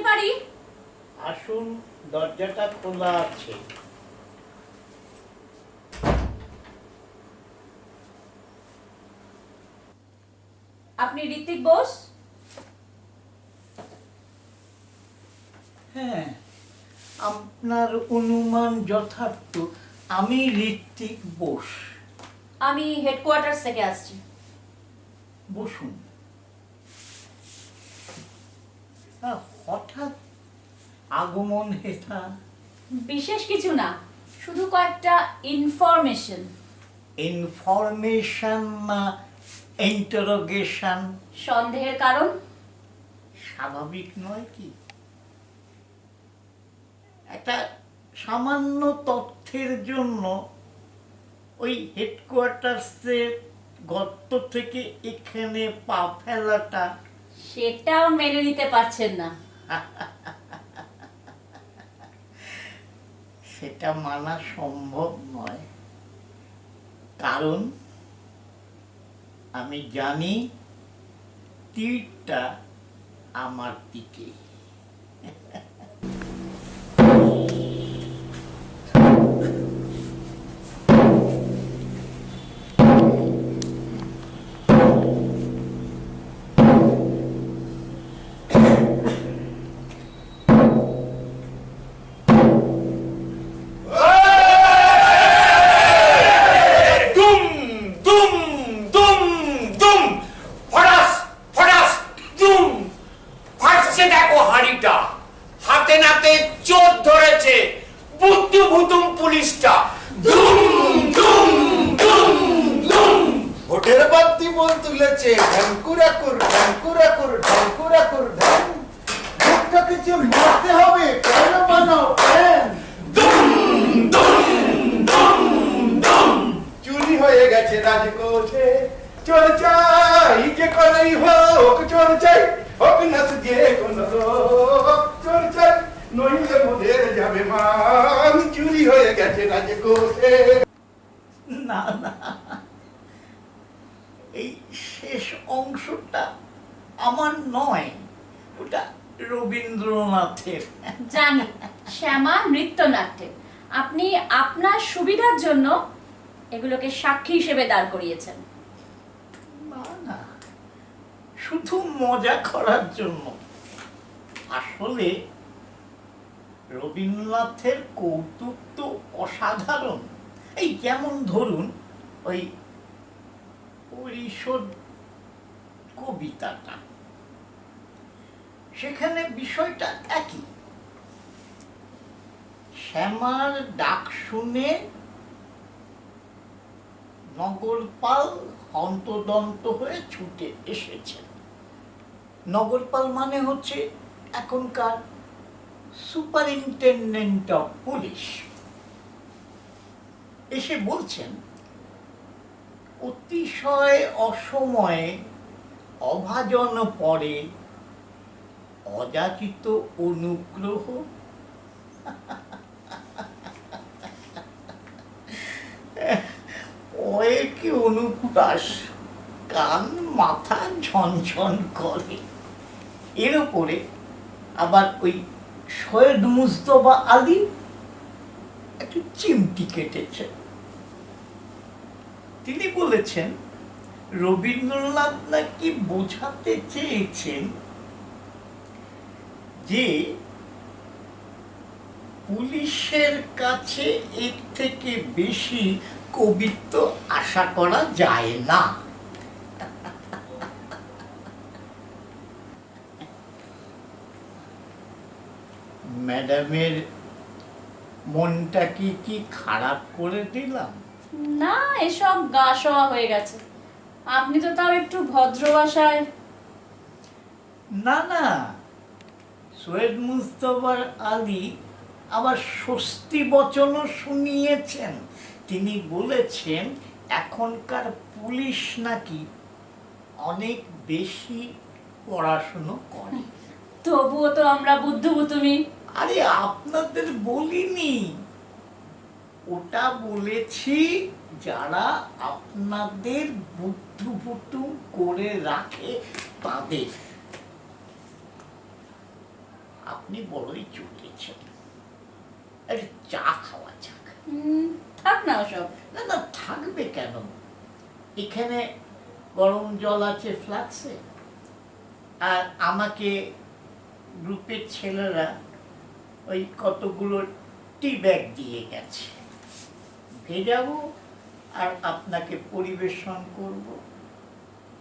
আসতে পারি? আসুন, দরজাটা খোলা আছে। আপনি ঋত্বিক বোস? হ্যাঁ, আপনার অনুমান যথার্থ। আমি ঋত্বিক বোস। আমি হেডকোয়ার্টার্স থেকে আসছি। বসুন। হঠাৎ আগমন হেথা? বিশেষ কিছু না, শুধু কয়েকটা ইনফরমেশন। ইনফরমেশন না ইন্টারোগেশন? সন্দেহের কারণ? স্বাভাবিক নয় কি? একটা সামান্য তথ্যের জন্য ওই হেডকোয়ার্টার্সের গর্ত থেকে এখানে পা ফেলাটা? সেটাও মেনে নিতে পারছেন না? সেটা মানা সম্ভব নয়, কারণ আমি জানি তীরটা আমার দিকে। হাতে নাতে চোর ধরেছে বুদ্ধুভূতুম পুলিশটা। ভোটের বাতি বল তুলেছে ঢ্যাঙ্কুরাকুর ঢ্যাঙ্কুরাকুর ঢ্যাঙ্কুরাকুর ঢ্যাং। ভোটটা কিছু মারতে হবে, কেন বানাও প্ল্যান। চুরি হয়ে গেছে রাজকোষে, চোর চাই যে করেই হোক, চোর চাই হোক না যে কোনো রোগ, চোর চাই নইলে মোদের যাবে মান। চুরি হয়ে গেছে রাজকোষে। না না, এই শেষ অংশটা আমার নয়, ওটা রবীন্দ্রনাথের। জানি, শ্যামা নৃত্যনাট্যে। আপনি আপনার সুবিধার জন্য এগুলোকে সাক্ষী হিসেবে দাঁড় করিয়েছেন। না না, শুধু মজা করার জন্য। আসলে রবীন্দ্রনাথের কৌতুক তো অসাধারণ। এই যেমন ধরুন ওই পরিষদ কবিতাটা, সেখানে বিষয়টা একই। শ্যামার ডাক শুনে নগরপাল হন্তদন্ত হয়ে ছুটে এসেছেন। নগরপাল মানে হচ্ছে এখনকার সুপারিনটেন্ডেন্ট অফ পুলিশ। এসে বলছেন, অতিশয় অসময়ে অভাজন পরে অযাচিত অনুগ্রহ। ওয়ে কি অনুপ্রাস, কান মাথা ঝনঝন করে। এর উপরে আবার ওই সৈয়দ মুজতবা আলী একটু চিমটি কেটেছে। তিনি বলেছেন রবীন্দ্রনাথ নাকি বোঝাতে চেয়েছেন যে পুলিশের কাছে এর থেকে বেশি কবিত্ব আশা করা যায় না। ম্যাডামের মনটা কি খারাপ করে দিলাম? না, এসব গা শোয়া হয়ে গেছে। আপনি তো তাও একটু ভদ্র ভাষায়। না না, সৈয়দ মুজতবা আলী আবার স্বস্তি বচনও শুনিয়েছেন। তিনি বলেছেন এখনকার পুলিশ নাকি অনেক বেশি পড়াশুনো করে। তবুও তো আমরা বুদ্ধুভূতুমি। আরে আপনাদের বলিনি, ওটা বলেছি যারা আপনাদের বুদ্ধুভূতু করে রাখে তাদের। আপনি বড়ই চটেছেন, আরে চা খাওয়া যাক। থাক না ওসব। না না, থাকবে কেন, এখানে গরম জল আছে ফ্লাক্সে, আর আমাকে গ্রুপের ছেলেরা ওই কতগুলো টি ব্যাগ দিয়ে গেছে, ভেজাবো আর আপনাকে পরিবেশন করব,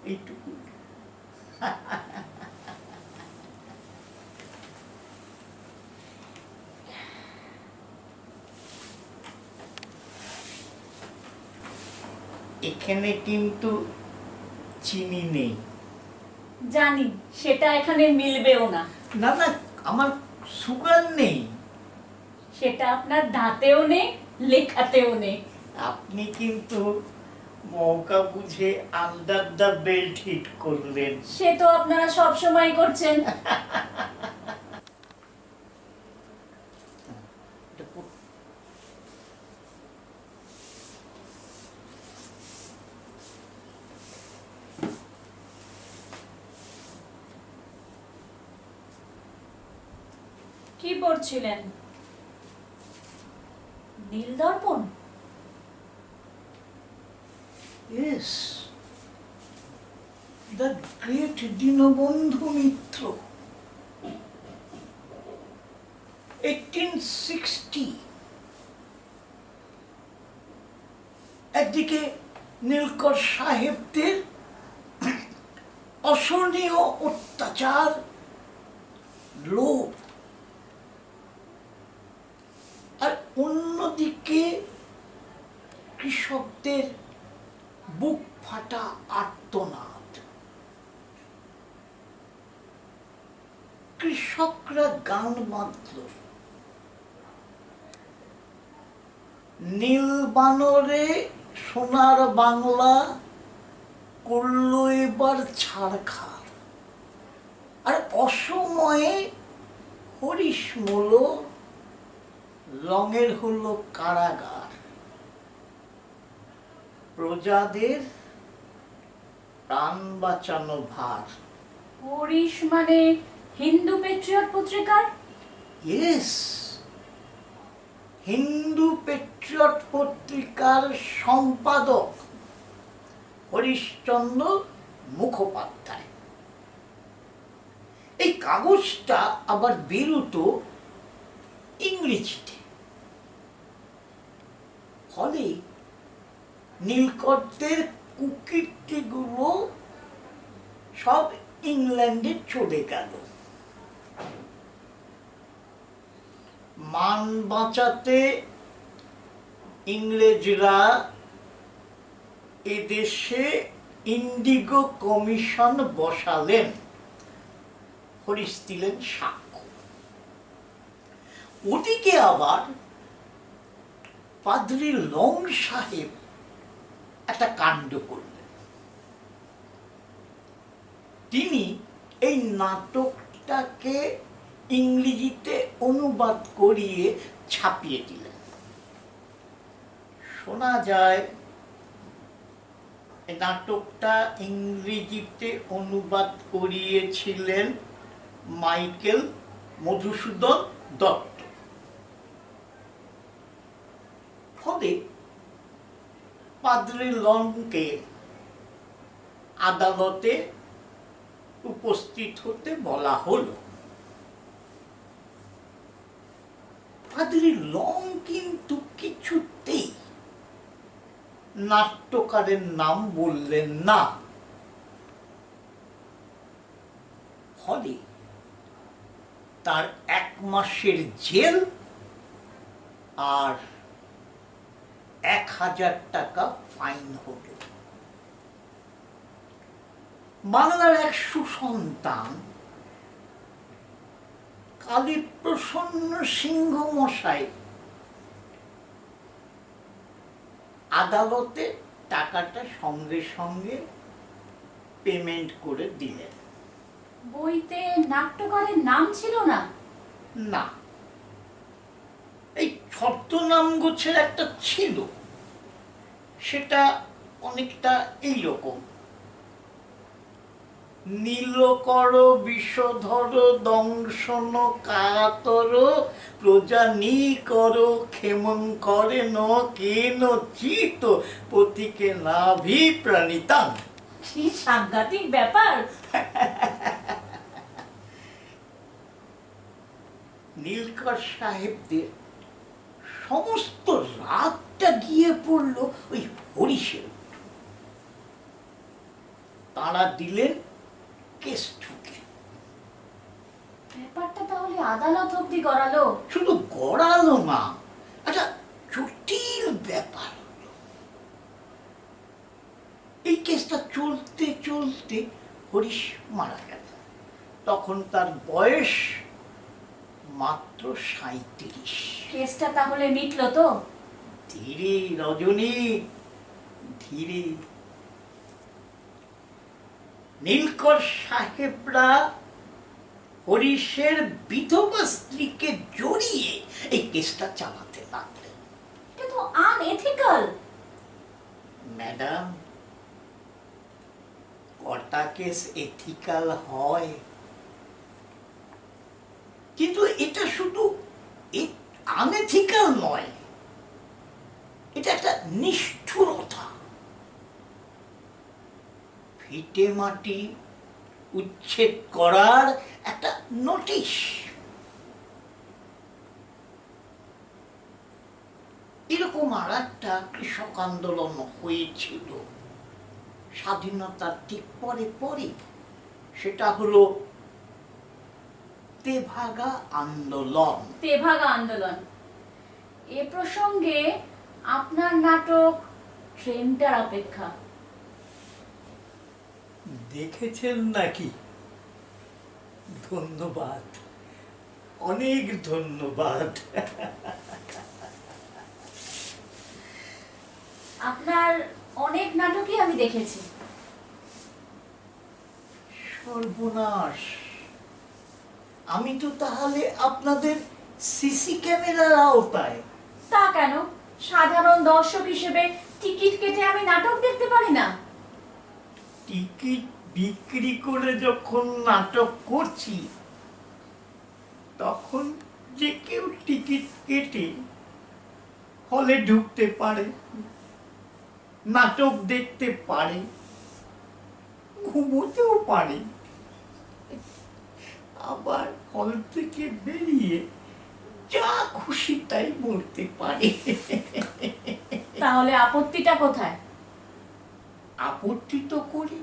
এইটুকু। এখানে কিন্তু চিনি নেই। জানি, সেটা এখানে মিলবেও না। না না, আমার সুগার নেই। সেটা আপনার দাঁতেও নেই, লেখাতেও নেই। আপনি কিন্তু মৌকা বুঝে আন্ডার দ্য বেল্ট হিট করলেন। সে তো আপনারা সব সময় করছেন। কি পড়ছিলেন? নীল দর্পণ? Yes, the great Dinabandhu Mitra, 1860। একদিকে নীলকর সাহেবদের অসহনীয় অত্যাচার, লোভ, আর অন্যদিকে কৃষকদের বুক ফাটা আর্তনাদ। কৃষকরা গান বাঁধল, নীল বানরে সোনার বাংলা করল এবার ছাড়খাড়, আর অসময়ে হরিশমূল রঙের হলো কারাগার। প্রজাদের প্রাণ বাঁচানো ভার। হরিশ মানে হিন্দু পেট্রিয়ট পত্রিকার? ইয়েস, হিন্দু পেট্রিয়ট পত্রিকার সম্পাদক হরিশচন্দ্র মুখোপাধ্যায়। এই কাগজটা আবার বেরোতো ইংরেজিতে, ফলে নীলকরদের কুকীর্তিগুলো সব ইংল্যান্ডে চলে গেল। মান বাঁচাতে ইংরেজরা এদেশে ইন্ডিগো কমিশন বসালেন, হরিশ দিলেন সাক্ষ্য। ওদিকে আবার পাদ্রী লং সাহেব একটা কাণ্ড করলেন। তিনি এই নাটকটাকে ইংরেজিতে অনুবাদ করিয়ে ছাপিয়ে দিলেন। শোনা যায় এই নাটকটা ইংরেজিতে অনুবাদ করিয়েছিলেন মাইকেল মধুসূদন দত্ত। ফলে পাদ্রী লংকে আদালতে উপস্থিত হতে বলা হলো। পাদ্রী লং কিন্তু কিছুতেই নাট্যকারের নাম বললেন না। ফলে তার 1 মাসের জেল আর 1000 টাকা ফাইন হল। বাংলার এক সুসন্তান কালীপ্রসন্ন সিংহ মশাই আদালতে টাকাটা সঙ্গে সঙ্গে পেমেন্ট করে দিলেন। বইতে নাট্যকারের নাম ছিল না? না, এই ছদ্মনাম গোছের একটা ছিল, সেটা অনেকটা এইরকম: নীলকর বিষধর দংশন কাতর প্রজানীকর ক্ষেমঙ্করে ন কেন চিত পতিকে নাভি প্রাণিতাং। কি সাংঘাতিক ব্যাপার! নীলকর সাহেবদের সমস্ত রাতটা গিয়ে পড়ল ওই হরিশের উপর। তাঁরা দিলেন কেস ঠুকে। ব্যাপারটা তাহলে আদালত অব্দি গড়ালো? শুধু গড়ালো না, আচ্ছা জটিল ব্যাপার হলো। এই কেসটা চলতে চলতে হরিশ মারা গেল। তখন তার বয়স মাত্র ৩৭। কেসটা তাহলে মিটলো তো? ধীরে রজনী, ধীরে। নীলকর সাহেবরা হরিশের বিধবা স্ত্রীকে জড়িয়ে এই কেসটা চালাতে লাগলেন। এটা তো আনএথিক্যাল। ম্যাডাম, কটা কেস এথিক্যাল হয়? কিন্তু এটা শুধু আনএথিক্যাল নয়, এটা একটা নিষ্ঠুরতা। ভিটে মাটি উচ্ছেদ করার একটা নোটিশ। এরকম আর একটা কৃষক আন্দোলন হয়েছিল স্বাধীনতার ঠিক পরে পরে। সেটা হলো তেভাগা আন্দোলন। তেভাগা আন্দোলন। এ প্রসঙ্গে আপনার নাটক ট্রেনটার অপেক্ষা দেখেছেন নাকি? ধন্যবাদ, অনেক ধন্যবাদ। আপনার অনেক নাটকই আমি দেখেছি। সর্বনাশ, আমি তো তাহলে আপনাদের সিসি ক্যামেরার আওতায়? তা কেন? সাধারণ দর্শক হিসেবে টিকিট কেটে আমি নাটক দেখতে পারি না? টিকিট বিক্রি করে যখন নাটক করছি, তখন যে কেউ টিকিট কেটে হলে ঢুকতে পারে, নাটক দেখতে পারে, ঘুমোতেও পারে, আবার হল থেকে বেরিয়ে যা খুশি তাই বলতে পারে। তাহলে আপত্তিটা কোথায়? আপত্তি তো করি,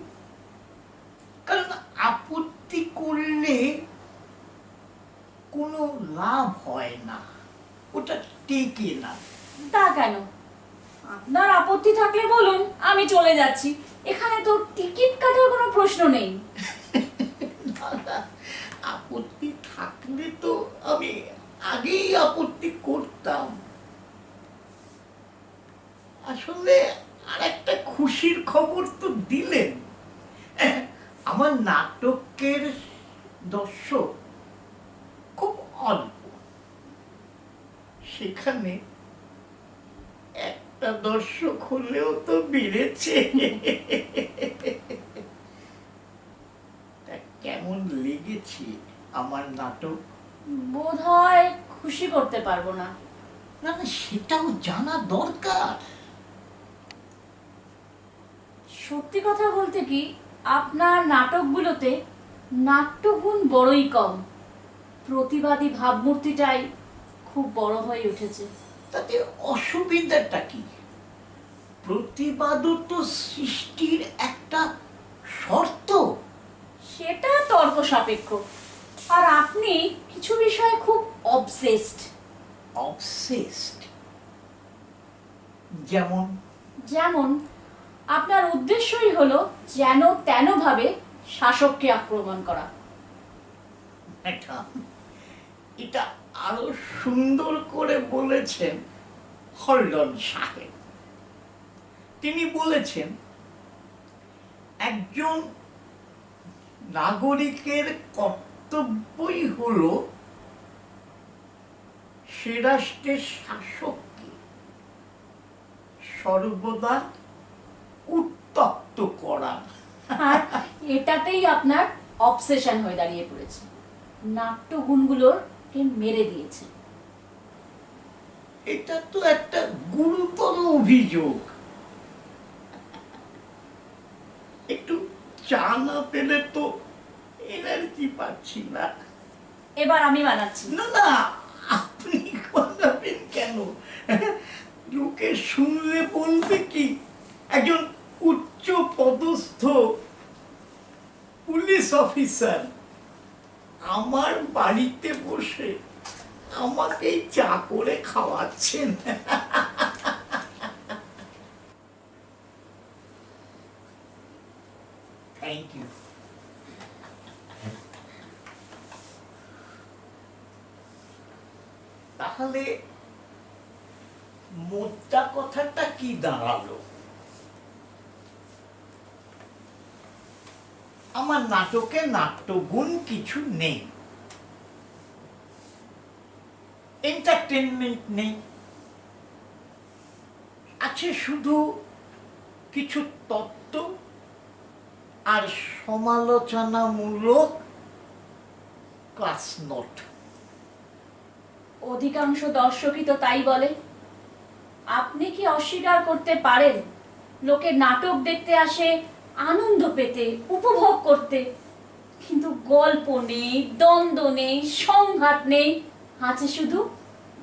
কারণ আপত্তি করলে কোনো লাভ হয় না, ওটা টেকে না। তা কেন? আপনার আপত্তি থাকলে বলুন, আমি চলে যাচ্ছি। এখানে তো টিকিট কাটার কোনো প্রশ্ন নেই। দাদা, আপত্তি থাকলে তো আমি আগেই আপত্তি করতাম। আসলে আর একটা খুশির খবর তো দিলেন। আমার নাটকের দর্শক খুব অল্প, সেখানে একটা দর্শক হলেও তো বেড়েছে। কেমন লেগেছে আমার নাটক? বোধহয় খুশি করতে পারবো না। না না, সেটাও জানা দরকার। সত্যি কথা বলতে কি, আপনার নাটকগুলোতে নাট্যগুণ বড়ই কম। প্রতিবাদী ভাবমূর্তিটাই খুব বড় হয়ে উঠেছে। তাতে অসুবিধাটা কি? প্রতিবাদও তো সৃষ্টির একটা শর্ত। সেটা তর্ক সাপেক্ষ। আর আপনি কিছু বিষয়ে খুব অবসেসড। অবসেসড? যেমন? যেমন আপনার উদ্দেশ্যই হলো যেন তেন ভাবে শাসককে আক্রমণ করা। এটা আরো সুন্দর করে বলেছেন হলডন সাহেব। তিনি বলেছেন, একজন নাগরিকের কর্তব্যই হলো সে রাষ্ট্রের শাসককে সর্বদা উত্তপ্ত করা। আর এটাতেই আপনার অবসেশন হয়ে দাঁড়িয়ে পড়েছে, নাট্যগুণগুলোকে মেরে দিয়েছে। এটা তো একটা গুরুতর অভিযোগ। একটু চা না পেলে তো এনার্জি পাচ্ছি না। এবার আমি বানাচ্ছি। না না, আপনি বানাবেন কেন? লোকে শুনলে বলবে কি একজন উচ্চ পদস্থ পুলিশ অফিসার আমার বাড়িতে বসে আমাকে চা করে খাওয়াচ্ছেন। Thank you. তাহলে মোদ্দা কথাটা কি দাঁড়ালো? আমার নাটকে নাট্যগুণ কিছু নেই, এন্টারটেনমেন্ট নেই, আছে শুধু কিছু তত্ত্ব আর সমালোচনামূলক ক্লাস নোট। অধিকাংশ দর্শকই তো তাই বলে। আপনি কি অস্বীকার করতে পারেন লোকে নাটক দেখতে আসে আনন্দ পেতে, উপভোগ করতে, কিন্তু গল্প নেই, দ্বন্দ্ব নেই, সংঘাত নেই, আছে শুধু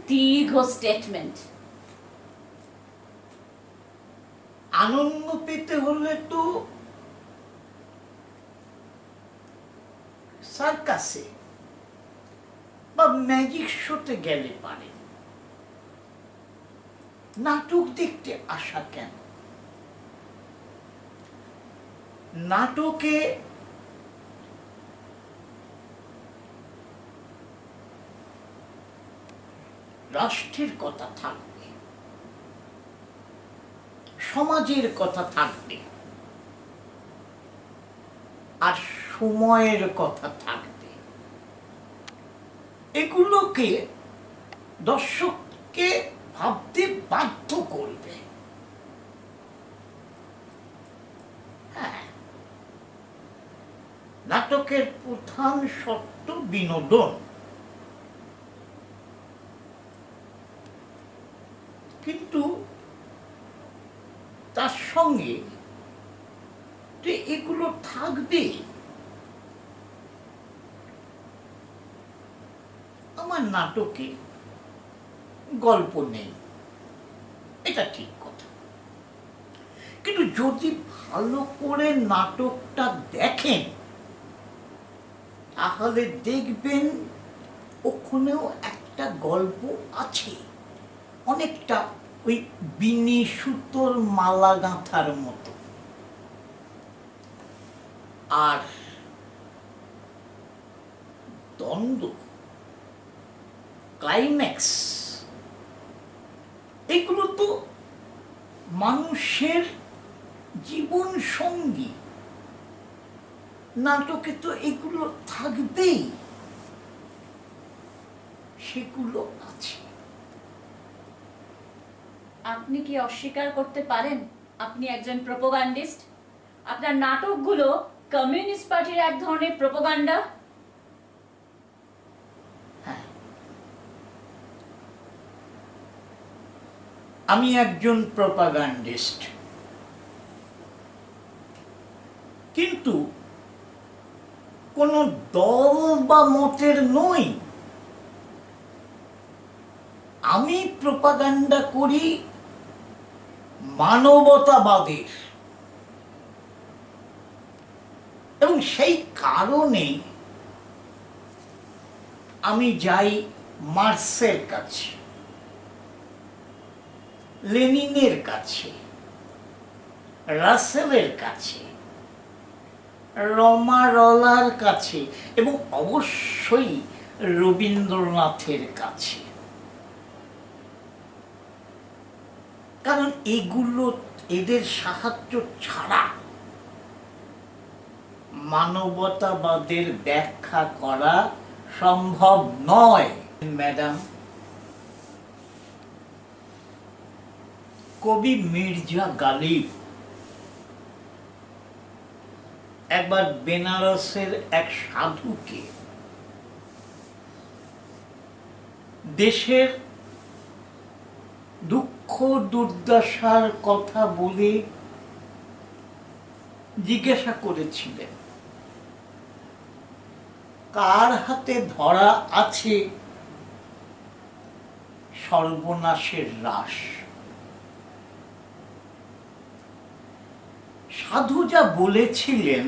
দীর্ঘ স্টেটমেন্ট। আনন্দ পেতে হলে তো সার্কাসে বা ম্যাজিক শোতে গেলে পারে, নাটক দেখতে আসা কেন? নাটকে রাষ্ট্রের কথা থাকবে, সমাজের কথা থাকবে, আর সময়ের কথা থাকবে। এগুলোকে দর্শককে ভাবতে বাধ্য করবে। হ্যাঁ, নাটকের প্রধান শর্ত বিনোদন, কিন্তু তার সঙ্গে এগুলো থাকবে। আমার নাটকে গল্প নেই, এটা ঠিক কথা, কিন্তু যদি ভালো করে নাটকটা দেখেন তাহলে দেখবেন ওখানেও একটা গল্প আছে, অনেকটা ওই বিনি সুতোর মালা গাঁথার মতো। আর দ্বন্দ্ব, ক্লাইম্যাক্স, এগুলো তো মানুষের জীবন সঙ্গী, নাটকে তো এগুলো থাকবেই, সেগুলো আছে। আপনি কি অস্বীকার করতে পারেন আপনি একজন প্রোপাগান্ডিস্ট? আপনার নাটকগুলো কমিউনিস্ট পার্টির এক ধরনের প্রোপাগান্ডা। হ্যাঁ, আমি একজন প্রোপাগান্ডিস্ট, কিন্তু কোনো দল বা মতের নই। আমি প্রোপাগান্ডা করি মানবতাবাদের, এবং সেই কারণে আমি যাই মার্ক্সের কাছে, লেনিনের কাছে, রাসেলের কাছে, রমারলার কাছে, এবং অবশ্যই রবীন্দ্রনাথের কাছে। কারণ এগুলো, এদের সাহায্য ছাড়া মানবতাবাদের ব্যাখ্যা করা সম্ভব নয়। ম্যাডাম, কবি মির্জা গালিব একবার বেনারসের এক সাধুকে দেশের দুঃখ দুর্দশার কথা বলে জিজ্ঞাসা করেছিলেন, কার হাতে ধরা আছে সর্বনাশের রাশ? সাধু যা বলেছিলেন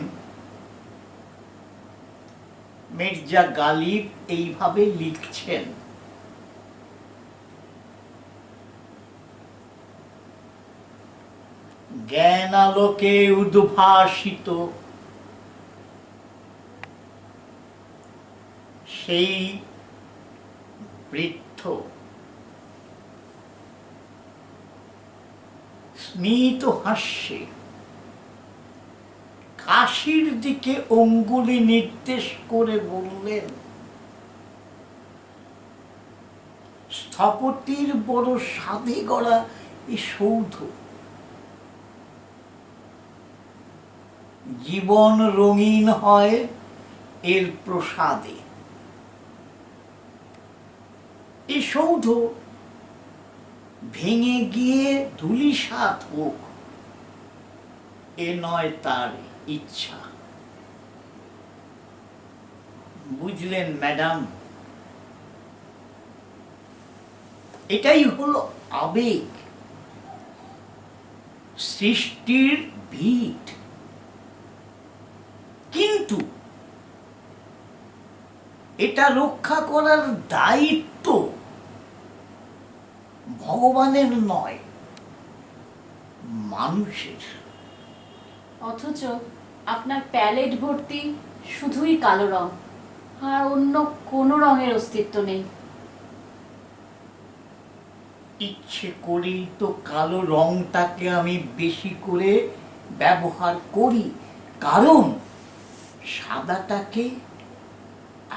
মির্জা গালিব এইভাবে লিখছেন, জ্ঞান আলোকে উদ্ভাসিত সেই বৃদ্ধ স্মিত হাস্যে কাশির দিকে অঙ্গুলি নির্দেশ করে বললেন, স্থপতির বড় সাধে গড়া এই সৌধ, জীবন রঙিন হয় এর প্রসাদে। এই সৌধ ভেঙে গিয়ে ধূলিসাৎ হোক, এ নয় তার ইচ্ছা। বুঝলেন ম্যাডাম, এটাই হলো আবেগ, সৃষ্টির ভিত। কিন্তু এটা রক্ষা করার দায়িত্ব ভগবানের নয়, মানুষের। অথচ আপনার প্যালেট ভর্তি শুধুই কালো রং, আর অন্য কোনো রঙের অস্তিত্ব নেই। ইচ্ছে করেই তো কালো রংটাকে আমি বেশি করে ব্যবহার করি, কারণ সাদাটাকে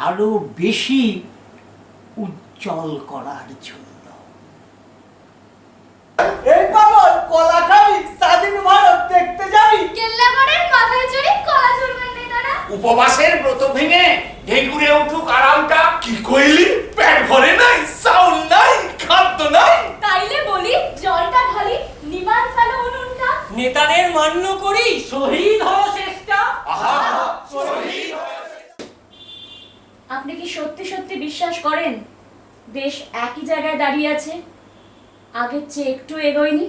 আরো বেশি উজ্জ্বল করার জন্য। এই পাগল কলাখালি স্বাধীন ভারত দেখতে যাবি? কেল্লাগড়ের মাথায় চড়ে কলা চুরবেন নেতারা। উপবাসের ব্রত ভেঙে ঢেকুরে উঠুক আরামটা। কি কইলি? পেট ভরে নাই, সাউন্ড নাই, খাদ্য নাই। তাইলে বলি জলটা ঢালি, নিমান ফেলো উনুনটা। নেতাদের মান্য করি, শহীদ হওয়া চেষ্টা। আহা, শহীদ হয়েছে। আপনি কি সত্যি সত্যি বিশ্বাস করেন দেশ একই জায়গায় দাঁড়িয়ে আছে, আগের চেয়ে একটু এগোয়নি?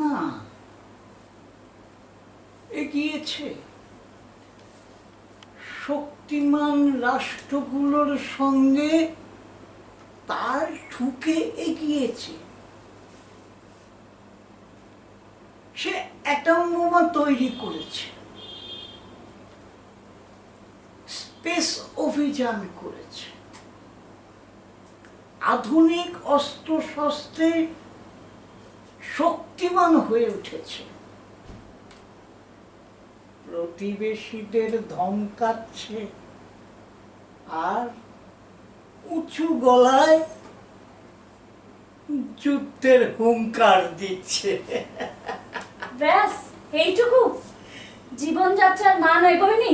না, এগিয়েছে। শক্তিমান রাষ্ট্রগুলোর সঙ্গে তার ঠুকে এগিয়েছে। সে অ্যাটম বোমা তৈরি করেছে, স্পেস অভিযান করেছে, আধুনিক অস্ত্র শস্ত্রে শক্তিমান হয়ে উঠেছে, প্রতিবেশীদের ধমকাচ্ছে আর উঁচু গলায় যুদ্ধের হুঙ্কার দিচ্ছে। ব্যাস এইটুকু? জীবনযাত্রার মান এগোয়নি,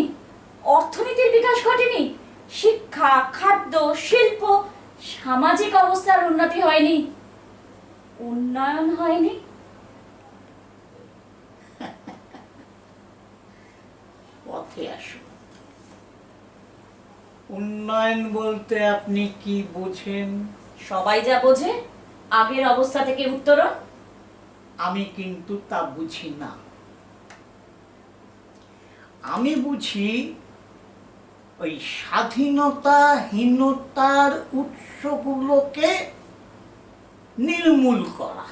অর্থনীতির বিকাশ ঘটেনি, শিক্ষা, খাদ্য, শিল্প, সামাজিক অবস্থার উন্নতি হয়নি, উন্নয়ন হয়নি। পথে আসুন। উন্নয়ন বলতে আপনি কি বোঝেন? সবাই যা বোঝে, আগের অবস্থা থেকে উত্তরণ। আমি কিন্তু তা বুঝি না। আমি বুঝি ওই স্বাধীনতাহীনতার উৎসগুলোকে নির্মূল করা।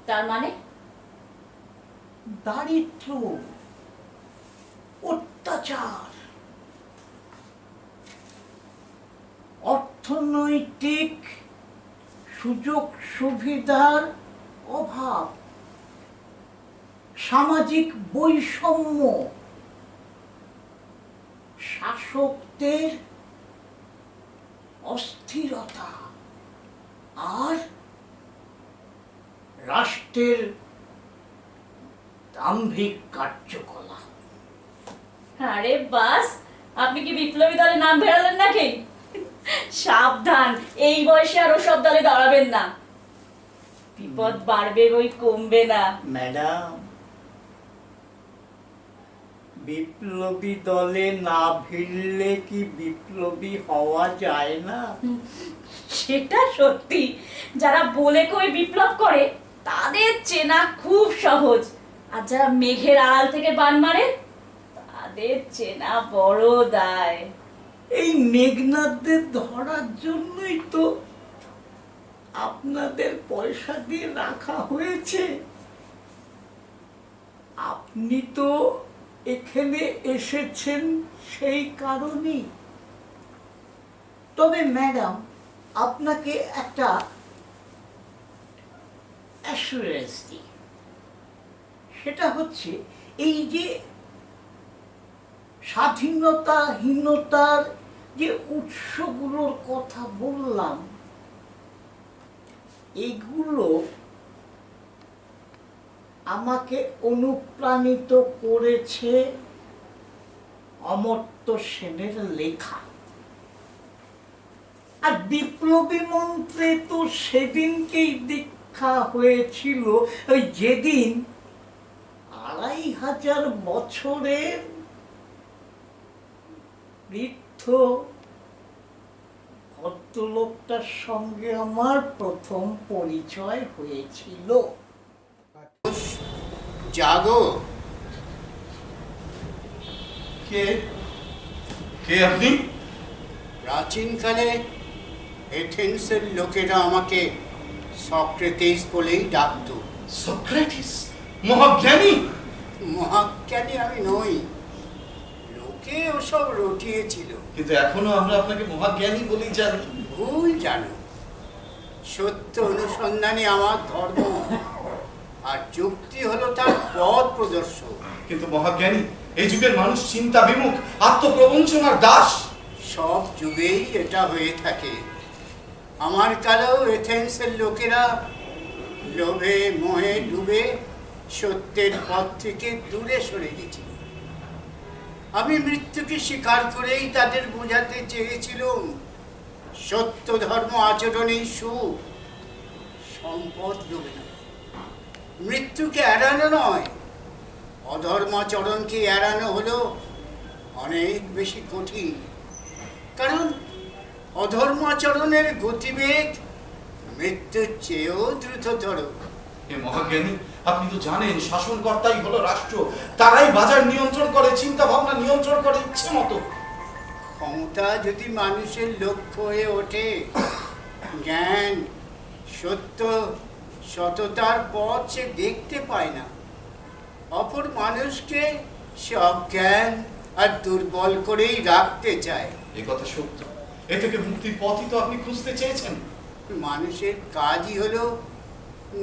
তার মানে দারিদ্র, অত্যাচার, অর্থনৈতিক সুযোগ সুবিধার অভাব, সামাজিক বৈষম্য, শাসকদের অস্থিরতা আর রাষ্ট্রের দাম্ভিক কার্যকলাপ। আরে বাস, আপনি কি বিপ্লবী দলে নাম বেরালেন নাকি? সাবধান, এই বয়সে আর ওসব দলে দাঁড়াবেন না, বিপদ বাড়বে বই কমবে না। ম্যাডাম, বিপ্লবী দলে না ভিড়লে কি বিপ্লবী হওয়া যায় না? সেটা সত্যি, যারা বলে কই বিপ্লব করে তাদের চেনা খুব সহজ, আর যারা মেঘের আড়াল থেকে বান মারে তাদের চেনা বড় দায়। এই মেঘনাথদের ধরার জন্যই তো আপনাদের পয়সা দিয়ে রাখা হয়েছে। আপনি তো এখানে এসেছেন সেই কারণেই। তবে ম্যাডাম, আপনাকে একটা অ্যাসুরেন্স দিই, সেটা হচ্ছে এই যে স্বাধীনতাহীনতার যে উৎসগুলোর কথা বললাম, এগুলো আমাকে অনুপ্রাণিত করেছে অমর্ত্য সেনের লেখা। আর বিপ্লবী মন্ত্রে তো সেদিনকেই দীক্ষা হয়েছিল, ওই যেদিন ২৫০০ বছরের বৃদ্ধ ভদ্রলোকটার সঙ্গে আমার প্রথম পরিচয় হয়েছিল। জাগো। কে কে আপনি? প্রাচীনকালে এথেন্সের লোকেরা আমাকে সক্রেটিস বলেই ডাকতো। সক্রেটিস? মহাজ্ঞানী? মহাজ্ঞানী আমি নই, লোকে ওসব রটিয়েছিল। কিন্তু এখনো আমরা আপনাকে মহাজ্ঞানী বলেই জানি। ভুল জানো, সত্য অনুসন্ধানে আমার ধর্ম, আর যুক্তি হলো তার পথ প্রদর্শক। কিন্তু মহাজ্ঞানী, এই যুগের মানুষ চিন্তা বিমুখ, আত্মপ্রবঞ্চনার দাস। সব যুগেই এটা হয়ে থাকে। আমার কালেও এথেন্সের লোকেরা লোভে মোহে ডুবে সত্যের পথ থেকে দূরে সরে গেছিল। আমি মৃত্যুকে স্বীকার করেই তাদের বোঝাতে চেয়েছিলাম সত্য ধর্ম আচরণেই সুখ, সম্পদ লোভে নয়, মৃত্যুকে এড়ানো নয়। অধর্মাচরণকে এড়ানো হলো অনেক বেশি কঠিন, কারণ অধর্মাচরণের গতিবেগ মৃত্যুর চেয়েও দ্রুততর। হে মহাজ্ঞানী, আপনি তো জানেন শাসনকর্তাই হলো রাষ্ট্র, তারাই বাজার নিয়ন্ত্রণ করে, চিন্তা ভাবনা নিয়ন্ত্রণ করে ইচ্ছে মতো। ক্ষমতা যদি মানুষের লক্ষ্য হয়ে ওঠে, জ্ঞান, সত্য, সততার পথ সে দেখতে পায় না। অপর মানুষকে সে অজ্ঞান আর দুর্বল করেই রাখতে চায়। এ কথা সত্য। এ থেকে মুক্তির পথই তো আপনি খুঁজতে চেয়েছেন। মানুষের কাজই হলো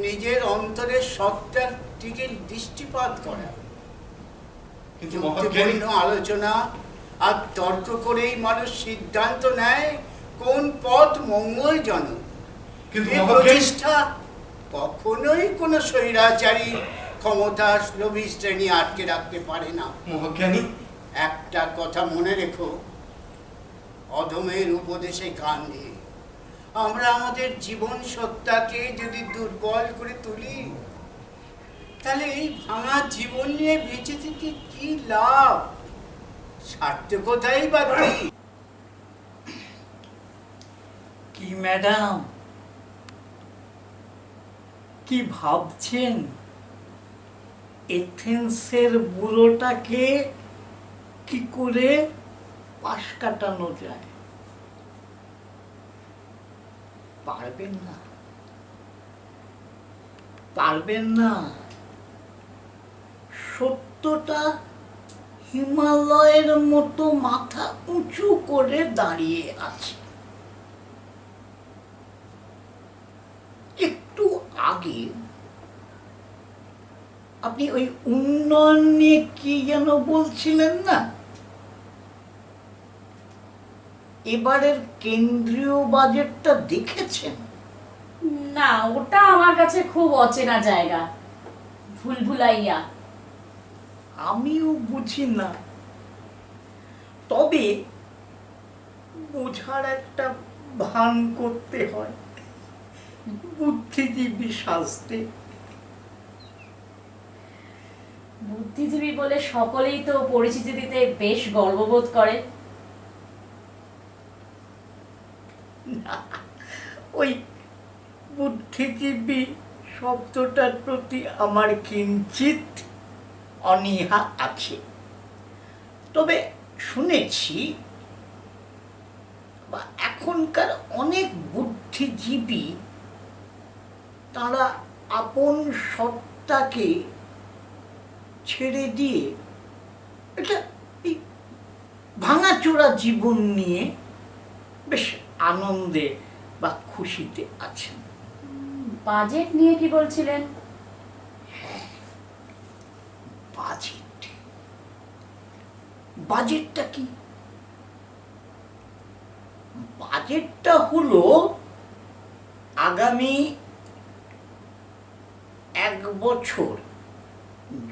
নিজের অন্তরের সত্তার দিকে দৃষ্টিপাত করা। কিন্তু মহাজ্ঞানী, যুক্তিপূর্ণ আলোচনা আর তর্ক করেই মানুষ সিদ্ধান্ত নেয় কোন পথ মঙ্গলজনক। কিন্তু এই মহাজ্ঞানী, প্রচেষ্টা কখনোই কোনো স্বৈরাচারী ক্ষমতা লোভী শ্রেণী আটকে রাখতে পারে না। মহাজ্ঞানী, একটা কথা মনে রেখো, অধমের উপদেশে কান দিয়ে আমরা আমাদের জীবন সত্তাকে যদি দুর্বল করে তুলি, তাহলে এই ভাঙা জীবন নিয়ে বেঁচে থেকে কি লাভ? সার্থকতাই বা কি? কি ম্যাডাম, কি ভাবছেন এথেন্সের বুড়োটাকে কি করে পাশ কাটানো যায়? পারবেন না, পারবেন না। সত্যটা হিমালয়ের মতো মাথা উঁচু করে দাঁড়িয়ে আছে। একটু আগে আপনি ওই উন্নয়ন নিয়ে কি যেন বলছিলেন না? এবারের কেন্দ্রীয় বাজেটটা দেখেছেন? না, ওটা আমার কাছে খুব অচেনা জায়গা, ভুলভুলাইয়া। আমিও বুঝি না, তবে বোঝার একটা ভান করতে হয় বুদ্ধিজীবী সাজতে। বুদ্ধিজীবী বলে সকলেই তো পরিচিতি দিতে বেশ গর্ববোধ করে। ওই বুদ্ধিজীবী শব্দটার প্রতি আমার কিঞ্চিত অনীহা আছে। তবে শুনেছি বা এখনকার অনেক বুদ্ধিজীবী তারা আপন সত্তাকে ছেড়ে দিয়ে একটা ভাঙাচোরা জীবন নিয়ে বেশ আনন্দে বা খুশিতে আছেন। বাজেট নিয়ে কি বলছিলেন? বাজেট, বাজেটটা কি? বাজেটটা হলো আগামী 1 বছর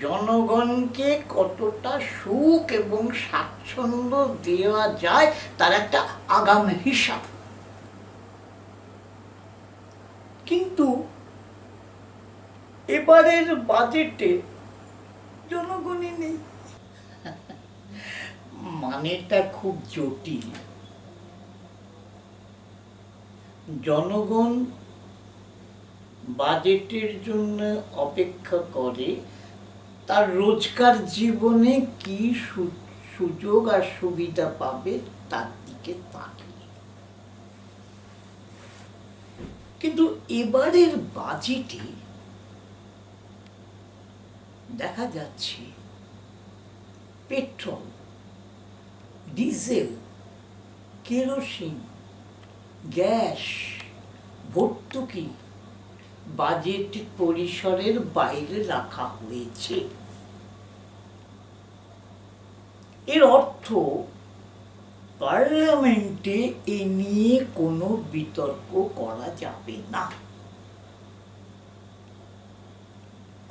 জনগণকে কতটা সুখ এবং স্বাচ্ছন্দ্য দেওয়া যায় তার একটা আগাম হিসাব। কিন্তু এবারের বাজেটে জনগণই নেই। মানেটা খুব জটিল। জনগণ বাজেটের জন্য অপেক্ষা করে তার রোজকার জীবনে কি সুযোগ আর সুবিধা পাবে তার দিকে তাকিয়ে। কিন্তু এবারের বাজেটে দেখা যাচ্ছে পেট্রোল, ডিজেল, কেরোসিন, গ্যাস ভর্তুকি বাজেট পরিসরের বাইরে রাখা হয়েছে। এর অর্থ পার্লামেন্টে এ নিয়ে কোনো বিতর্ক করা যাবে না।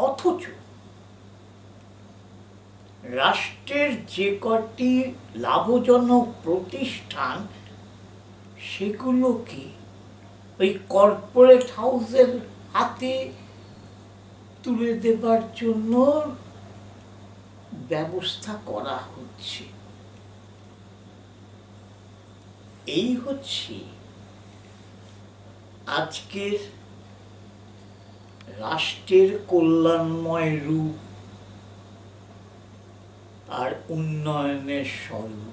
অথচ রাষ্ট্রের যে কটি লাভজনক প্রতিষ্ঠান সেগুলোকে ওই কর্পোরেট হাউসের হাতে তুলে দেবার জন্য ব্যবস্থা করা হচ্ছে। এই হচ্ছে আজকের রাষ্ট্রের কল্যাণময় রূপ আর উন্নয়নের স্বরূপ।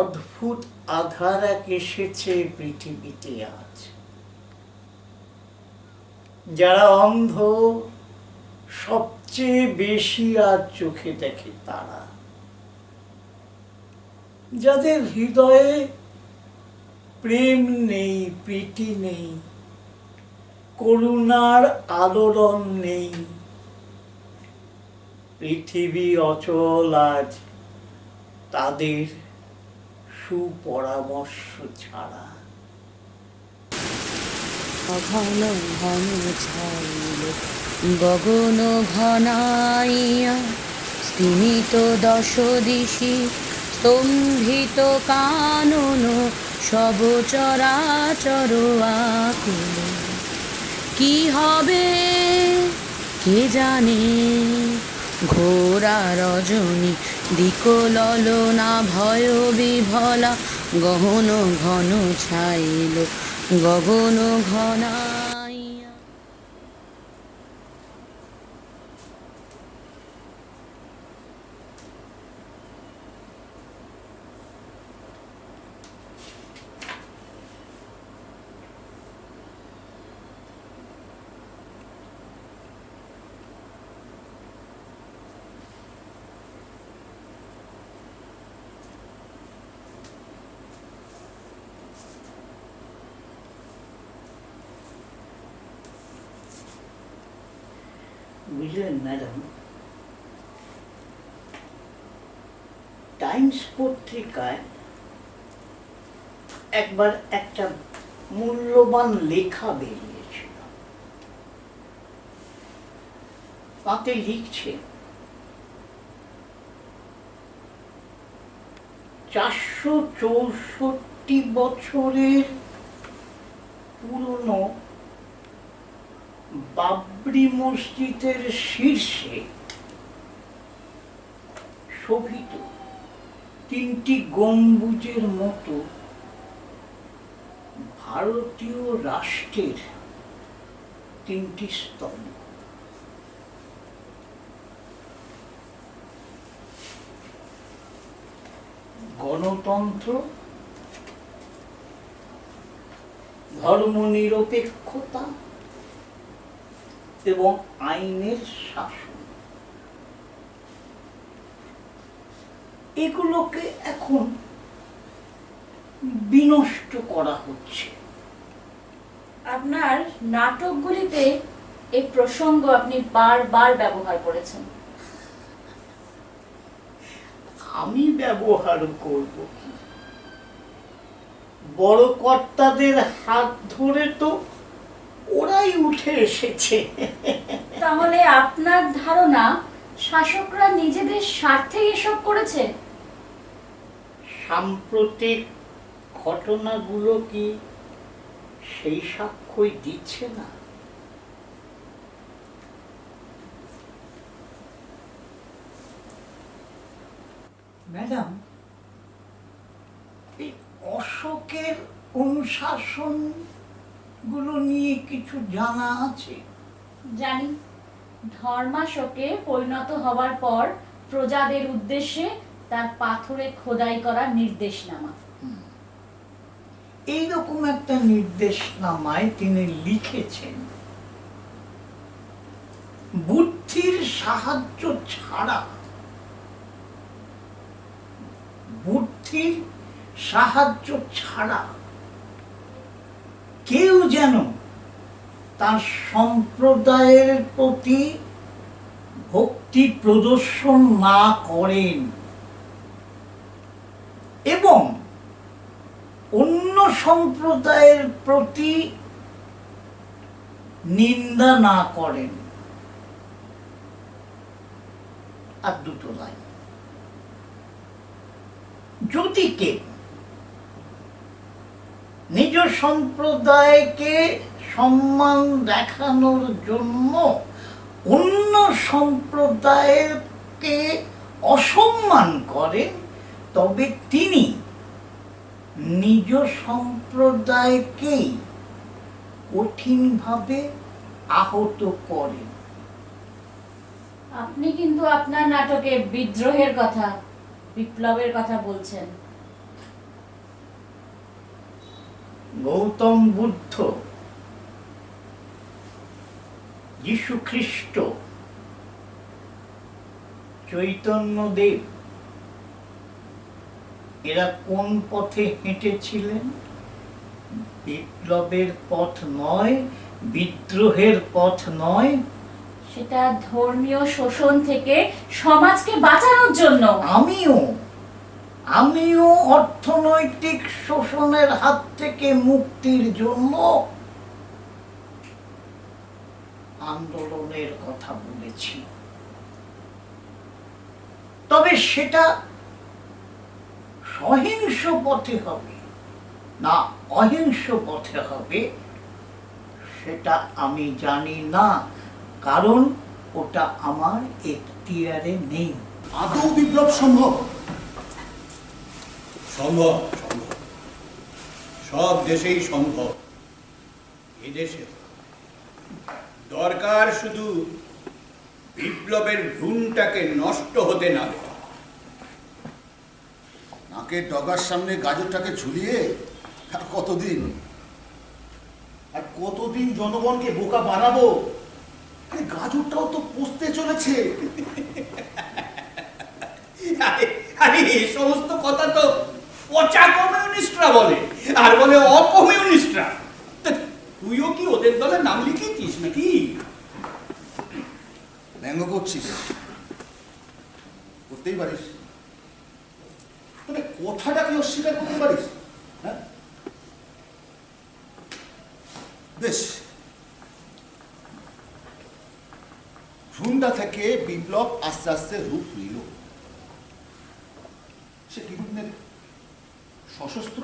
অদ্ভুত আধার এক এসেছে পৃথিবীতে আজ। যারা অন্ধ সবচেয়ে বেশি আজ চোখে দেখে তারা, যাদের হৃদয়ে প্রেম নেই, প্রীতি নেই, করুণার আলোড়ন নেই। পৃথিবী অচল আজ তাদের সুপরামর্শ ছাড়া। ঘন ঘন ছাইল গগন ঘনাইয়া, স্তিমিত দশ দিশি স্তম্ভিত কানন, সব চরাচর আকুল। কি হবে কে জানে, ঘোরা রজনী দিকললনা ভয় বিভলা, গহন ঘন ছাইল গগন ঘনাইয়া। বুঝলেন ম্যাডাম, টাইমস পত্রিকায় একবার একটা মূল্যবান লেখা বেরিয়েছিল। তাতে লিখছে 464 বছরের পুরনো বাবরি মসজিদের শীর্ষে শোভিত 3টি গম্বুজের মতো ভারতীয় রাষ্ট্রের 3টি স্তম্ভ। গণতন্ত্র, ধর্মনিরপেক্ষতা এবং আইনের শাসন, এগুলোকে এখন বিনষ্ট করা হচ্ছে। আপনার নাটকগুলিতে এই প্রসঙ্গ আপনি বারবার ব্যবহার করেছেন। আমি ব্যবহার করব কি? বড় কর্তাদের হাত ধরে তো ওরাই উঠে এসেছে। তাহলে আপনার ধারণা শাসকরা নিজেদের স্বার্থে এসব করেছে? সাম্প্রতিক ঘটনাগুলো কি সেই সাক্ষ্যই দিচ্ছে না? ম্যাডাম, এই অশোকের অনুশাসন গুলো নিয়ে কিছু জানা আছে? জানি, ধর্মাশোকে পরিণত হওয়ার পর প্রজাদের উদ্দেশ্যে তার পাথরে খোদাই করার নির্দেশনামা। এইরকম একটা নির্দেশনামায় তিনি লিখেছেন, বুদ্ধির সাহায্য ছাড়া কেউ যেন তার সম্প্রদায়ের প্রতি ভক্তি প্রদর্শন না করেন এবং অন্য সম্প্রদায়ের প্রতি নিন্দা না করেন। আর দুটো লাইন, যদি কেউ নিজ সম্প্রদায়কে সম্মান দেখানোর জন্য অন্য সম্প্রদায়কে অসম্মান করেন, তবে তিনি নিজ সম্প্রদায়কেই কঠিনভাবে আহত করেন। আপনি কিন্তু আপনার নাটকে বিদ্রোহের কথা, বিপ্লবের কথা বলছেন। গৌতম বুদ্ধ, যীশু খ্রিস্ট, চৈতন্যদেব এরা কোন পথে হেঁটেছিলেন? বিপ্লবের পথ নয়, বিদ্রোহের পথ নয়। সেটা ধর্মীয় শোষণ থেকে সমাজকে বাঁচানোর জন্য। আমিও অর্থনৈতিক শোষণের হাত থেকে মুক্তির জন্য আন্দোলনের কথা বলেছি। তবে সেটা সহিংস পথে হবে না অহিংস পথে হবে সেটা আমি জানি না, কারণ ওটা আমার এখতিয়ারে নেই। আদৌ বিপ্লব সম্ভব? সম্ভব, সম্ভব, সব দেশেই সম্ভব, এদেশে দরকার শুধু বিপ্লবের ভ্রূণটাকে নষ্ট হতে না দেওয়া। নাকের ডগার সামনে গাজরটাকে ঝুলিয়ে আর কতদিন জনগণকে বোকা বানাবো? গাজরটাও তো পচতে চলেছে। আরে এই সমস্ত কথা তো পচা কমিউনিস্টরা বলে, আর বলে অকমিউনিস্টরা। তুইও কি ওদের দলে নাম লিখেছিস নাকি? ব্যঙ্গ করছিস? করতেই পারিস, তবে কথাটা কি অস্বীকার করতে পারিস? হ্যাঁ, বেশ, ভ্রুণটা থেকে বিপ্লব আস্তে আস্তে রূপ নিল। সে কি রূপ নেবে? সশস্ত্র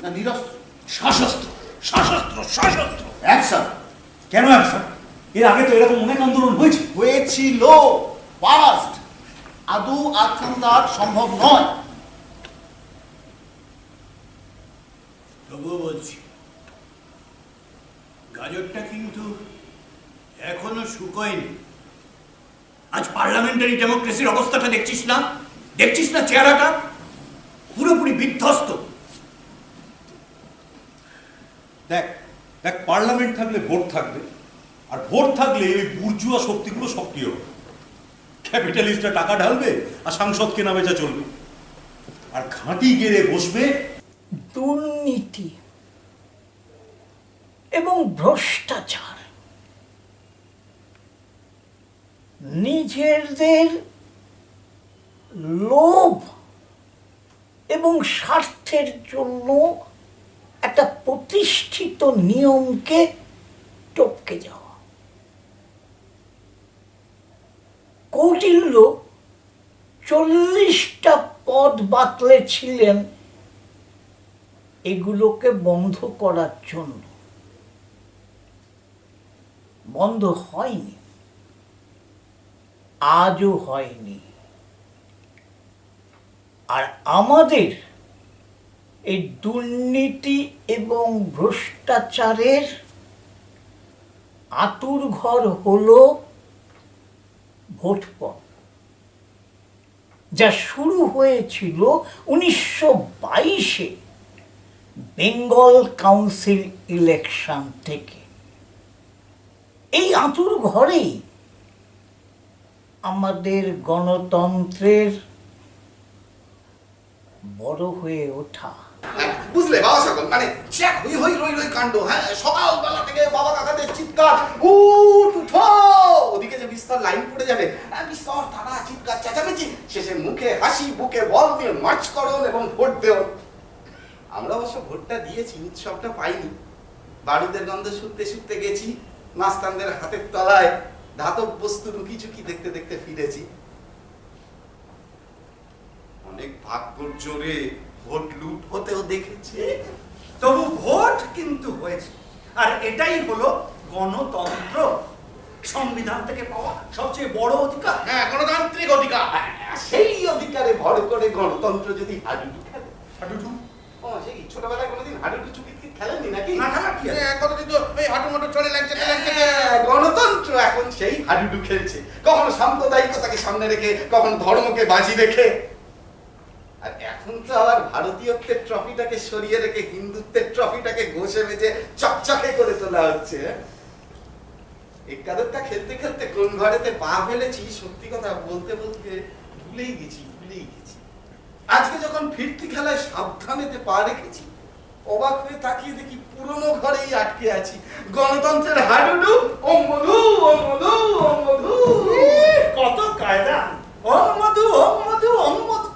না নিরস্ত্র? সশস্ত্র সশস্ত্র সশস্ত্র। অ্যাকশন। কেন অ্যাকশন? এর আগে তো এরকম অনেক আন্দোলন হয়েছে। হয়েছিল পাস্ট, আদৌ আখ্যান তার সম্ভব নয়। তবুও বলছি, গাজরটা কিন্তু এখনো শুকোয়নি। আজ পার্লামেন্টারি ডেমোক্রেসির অবস্থাটা দেখছিস না? দেখছিস না চেহারাটা পুরোপুরি বিধ্বস্ত। দেখ দেখ, পার্লামেন্ট থাকলে ভোট থাকবে, আর ভোট থাকলে ওই বুর্জুয়া শক্তিগুলো সক্রিয় হবে। ক্যাপিটালিস্টরা টাকা ঢালবে আর সাংসদ কেনা বেচা চলবে, আর ঘাঁটি গেড়ে বসবে দুর্নীতি এবং ভ্রষ্টাচার, নিজেদের লোভ এবং স্বার্থের জন্য একটা প্রতিষ্ঠিত নিয়মকে টপকে যাওয়া। কৌটিল্য 40টা পদ বাতলেছিলেন এগুলোকে বন্ধ করার জন্য। বন্ধ হয়নি, আজও হয়নি। আর আমাদের এই দুর্নীতি এবং ভ্রষ্টাচারের আঁতুড়ঘর হলো ভোটপণ, যা শুরু হয়েছিল 1922-এ বেঙ্গল কাউন্সিল ইলেকশন থেকে। এই আঁতুড়ঘরেই আমাদের গণতন্ত্রের বড় হয়ে ওঠা। বুঝলে বাবা সকল, মানে চেক হই হই রই রই কাণ্ড। হ্যাঁ, সকালবেলা থেকে বাবা কাকাদের চিৎকার, উঠ উঠো, ওদিকে যে বিস্তর লাইন পড়ে যাবে, বিস্তর তারা চিৎকার চেঁচামেচি, শেষে মুখে হাসি, বুকে বল নিয়ে মার্চ করুন এবং ভোট দেন। আমরা অবশ্য ভোটটা দিয়েছি, উৎসবটা পাইনি। বারুদের গন্ধ শুকতে শুকতে গেছি, মাস্তানদের হাতের তলায় ধাতব বস্তু লুকি চুকি দেখতে দেখতে ফিরেছি। অনেক ভাগ্যর জোরে ভোট লুট হতেও দেখেছি, তবু ভোট কিন্তু হয়েছে। আর এটাই হলো গণতন্ত্র, সংবিধান থেকে পাওয়া সবচেয়ে বড় অধিকার। হ্যাঁ, গণতান্ত্রিক অধিকার। সেই অধিকারে ভর করে গণতন্ত্র যদি হাডুডু খেলে। হাডুডু? ও, সেই ছোটবেলায় কোনোদিন হাডুডু চুকিটকিট খেলেনি নাকি? না, খেলা কি? কতদিন তো ওই হাডু মাডু চলে লাগছে। গণতন্ত্র এখন সেই হাডুডু খেলছে, কখনো সাম্প্রদায়িকতাকে সামনে রেখে, কখনো ধর্মকে বাজি রেখে। আর এখন তো আবার ভারতীয়ত্বের ট্রফিটাকে সরিয়ে রেখে হিন্দুত্বের ট্রফিটাকে ঘষে মেজে চকচকে করে তোলা হচ্ছে। একাদশটা খেলতে খেলতে কোন ঘরেতে পা ফেলেছি, সত্যি কথা বলতে বলতে ভুলেই গেছি। আজকে যখন ফিরতি খেলায় সাবধানেতে পা রেখেছি, অবাক হয়ে তাকিয়ে দেখি পুরনো ঘরেই আটকে আছি। গণতন্ত্রের হাডুডু, ও মধু ও মধু ও মধু, কত কায়দা। ও মধু ও মধু ও মধু,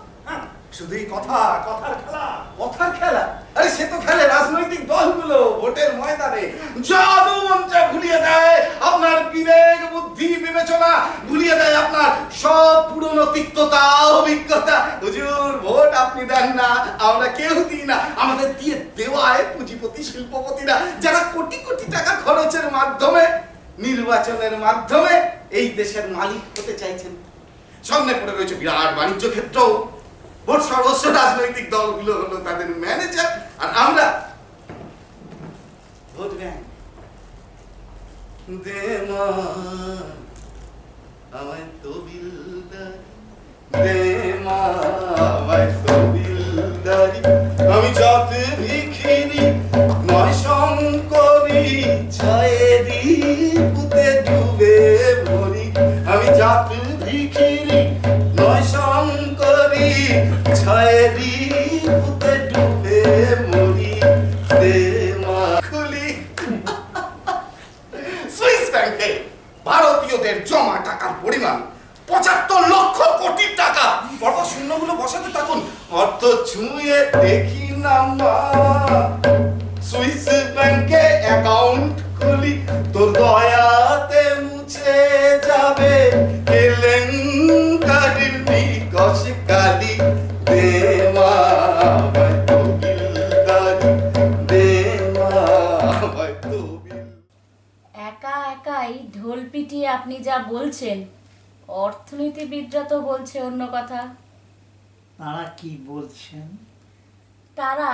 শুধুই কথা, কথার খেলা। কথার খেলা? আরে সে তো খেলে রাজনৈতিক দলগুলো ভোটের ময়দানে। জাদু মঞ্চে ভুলিয়ে দেয় আপনার বিবেক, বুদ্ধি, বিবেচনা, ভুলিয়ে দেয় আপনার সব পুরনো তিক্ততা, অভিজ্ঞতা। হুজুর, ভোট আপনি দেন না, আমরা কেউ দিই না। আমাদের দিয়ে দেওয়ায় পুঁজিপতি শিল্পপতিরা, যারা কোটি কোটি টাকা খরচের মাধ্যমে, নির্বাচনের মাধ্যমে এই দেশের মালিক হতে চাইছেন। সামনে পড়ে রয়েছে বিরাট বাণিজ্য ক্ষেত্র। ভোট সর্বস্ব রাজনৈতিক দলগুলো হলো তাদের ম্যানেজার, আর আমরা ভোট ব্যাংক। দে মা আমায় তবিলদারি, দে মা আমায় তবিলদারি। আমি যাতে ভিখিরি নয় শঙ্করি, ছায়েরি পুঁতে ডুবে মরি। আমি যাতে ভিখিরি নয় শঙ্করি, ছায়েরি পুঁতে ডুবে মরি। দে মা খুলি। সুইস ব্যাংকে ভারতীয়দের জমা টাকার পরিমাণ 75 লক্ষ কোটি টাকা। বড় শূন্যগুলো বসাতে থাকুন, অর্থ ছুঁয়ে দেখি না মা। সুইস ব্যাংকে অ্যাকাউন্ট তোর দয়াতে মুছে যাবে কেলেঙ্কারির নিকশ কালি। দে মা আমায় তহবিলদারি, দে মা আমায় তহবিল। একা একাই ঢোল পিটিয়ে আপনি যা বলছেন, অর্থনীতিবিদরা তো বলছে অন্য কথা। তারা কি বলছেন? তারা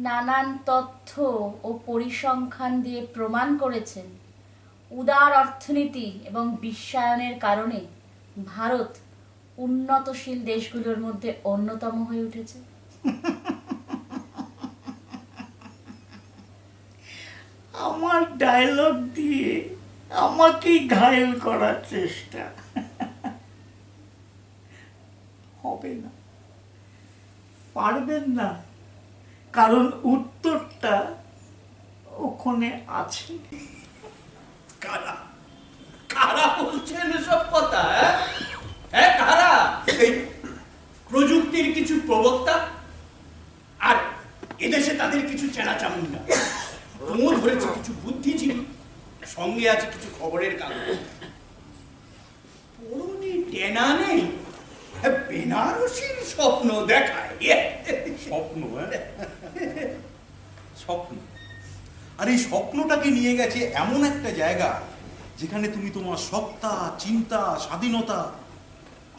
নানান তথ্য ও পরিসংখ্যান দিয়ে প্রমাণ করেছেন উদার অর্থনীতি এবং বিশ্বায়নের কারণে ভারত উন্নতশীল দেশগুলোর মধ্যে অন্যতম হয়ে উঠেছে। আমার ডায়লগ দিয়ে আমাকেই ঘায়েল করার চেষ্টা। হবে না, পারবেন না, কারণ উত্তরটা ওখানে আছে। কারা কারা বলছেন এসব কথা? হ্যাঁ কারা? এই প্রযুক্তির কিছু প্রবক্তা আর এদেশে তাদের কিছু চেনা চামুন্ডা, মন ধরেছে কিছু বুদ্ধিজীবী, সঙ্গে আছে কিছু খবরের কাগজ। পরনে টেনা নেই, বেনারসির স্বপ্ন দেখায়। স্বপ্ন? স্বপ্ন? আর এই স্বপ্নটাকে নিয়ে গেছে এমন একটা জায়গা যেখানে তুমি তোমার সত্তা, চিন্তা, স্বাধীনতা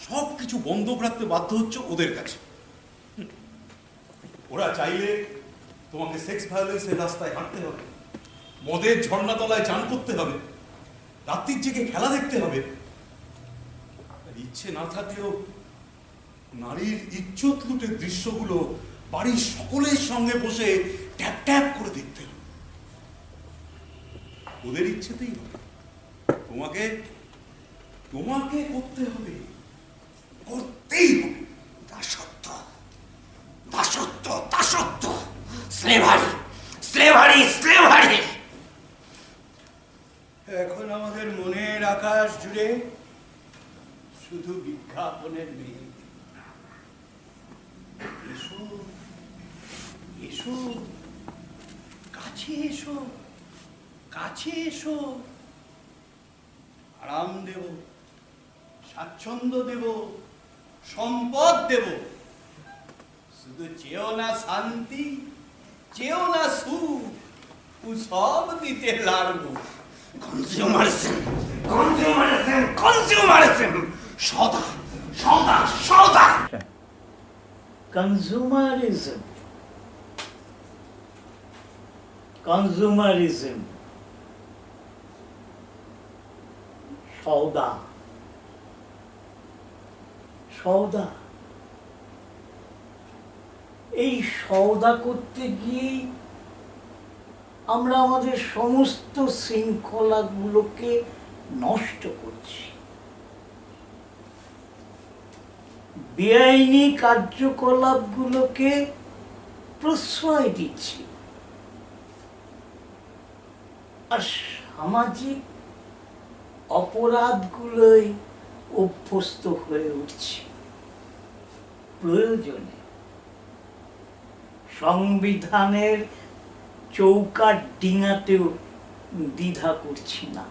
সব কিছু বন্ধক রাখতে বাধ্য হচ্ছ ওদের কাছে। ওরা চাইলে তোমাকে সেক্স ভায়োলেন্সের রাস্তায় হাঁটতে হবে, মদের ঝর্ণাতলায় চান করতে হবে, রাত্রির জেগে খেলা দেখতে হবে। আর ইচ্ছে না থাকলেও নারীর ইজ্জত লুটের দৃশ্যগুলো বাড়ির সকলের সঙ্গে বসে ট্যাপ ট্যাপ করে দেখতে হবে। ওদের ইচ্ছেতেই হবে। তোমাকে তোমাকে করতে হবে, করতেই হবে। দাসত্ব, দাসত্ব, দাসত্ব, স্লেভারি, স্লেভারি, স্লেভারি। এখন আমাদের মনের আকাশ জুড়ে শুধু বিজ্ঞাপনের মেয়ে। এসো এসো, কাছে এসো, কাছে এসো। আরাম দেব, স্বাচ্ছন্দ্য দেব, সম্পদ দেব। শুধু চেয়েও না শান্তি, চেয়েও না সুখ, সব দিতে লাগবো। কনজিউমারিজম, কনজিউমারিজম, কনজিউমারিজম, সদা, সদা, সদা। কনজুমারিজম, কনজুমারিজম, সওদা, সওদা। এই সওদা করতে গিয়েই আমরা আমাদের সমস্ত শৃঙ্খলাগুলোকে নষ্ট করছি, বেআইনি কার্যকলাপগুলোকে প্রশ্রয় দিচ্ছি, আর সামাজিক অপরাধগুলোই অভ্যস্ত হয়ে উঠছে। প্রয়োজনে সংবিধানের চৌকাঠ ডিঙাতেও দ্বিধা করছি না।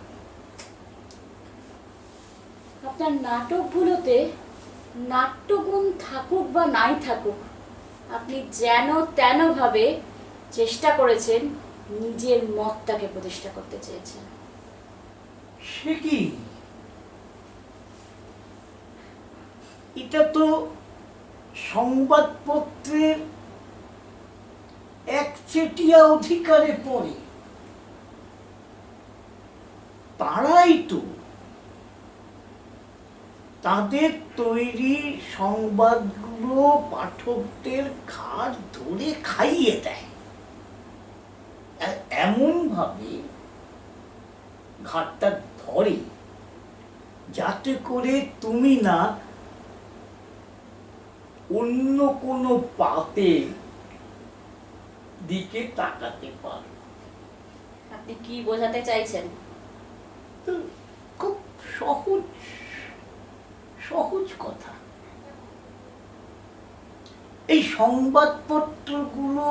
আপনার নাটকগুলোতে নাট্যগুণ থাকুক বা নাই থাকুক, আপনি যেন তেন ভাবে চেষ্টা করেছেন নিজের মতটাকে প্রতিষ্ঠা করতে চেয়েছেন। সে কি? এটা তো সংবাদপত্রের একচেটিয়া অধিকারে পড়ে। তারাই তো তাদের তৈরি সংবাদগুলো পাঠকদের ঘাড় ধরে খাইয়ে দেয়, এমন ভাবে ঘাটটা ধরে যাতে করে তুমি না অন্য কোনো পাপের দিকে তাকাতে পারো। আপনি কি বোঝাতে চাইছেন? তো খুব সহজ সহজ কথা। এই সংবাদপত্রগুলো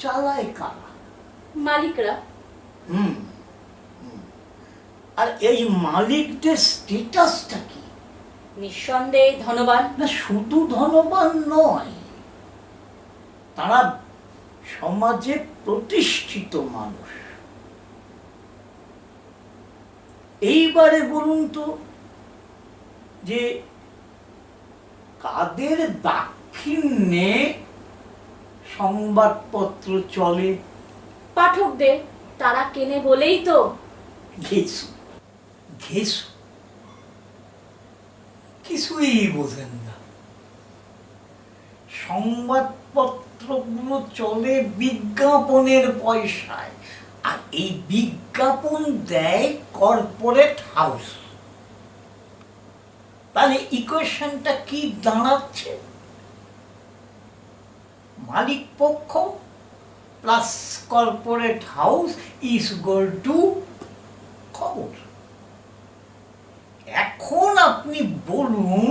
চালায় কারা? মালিকরা। আর এই মালিকদের স্ট্যাটাসটা কি? নিঃসন্দেহে ধনবান। না, শুধু ধনবান নয়, তারা সমাজে প্রতিষ্ঠিত মানুষ। এইবারে বলুন তো, যে কাদের দাক্ষিণ্যে সংবাদপত্র চলে? পাঠকদের, তারা কেনে বলেই তো। ঘেসু ঘেসু, কিছুই বোঝেন না। সংবাদপত্রগুলো চলে বিজ্ঞাপনের পয়সায়, আর এই বিজ্ঞাপন দেয় কর্পোরেট হাউস। তাহলে ইকুয়েশনটা কি দাঁড়াচ্ছে? মালিক পক্ষ plus corporate house is equal to খবর। এখন আপনি বলুন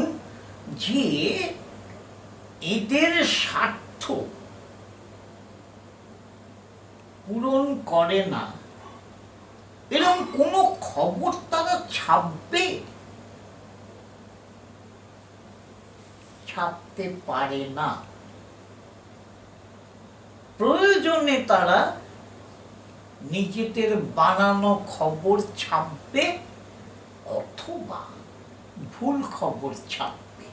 যে এদের স্বার্থ পূরণ করে না এরকম কোনো খবর তারা ছাপবে? ছাপতে পারে না। প্রয়োজনে তারা নিজেদের বানানো খবর ছাপবে অথবা ভুল খবর ছাপবে।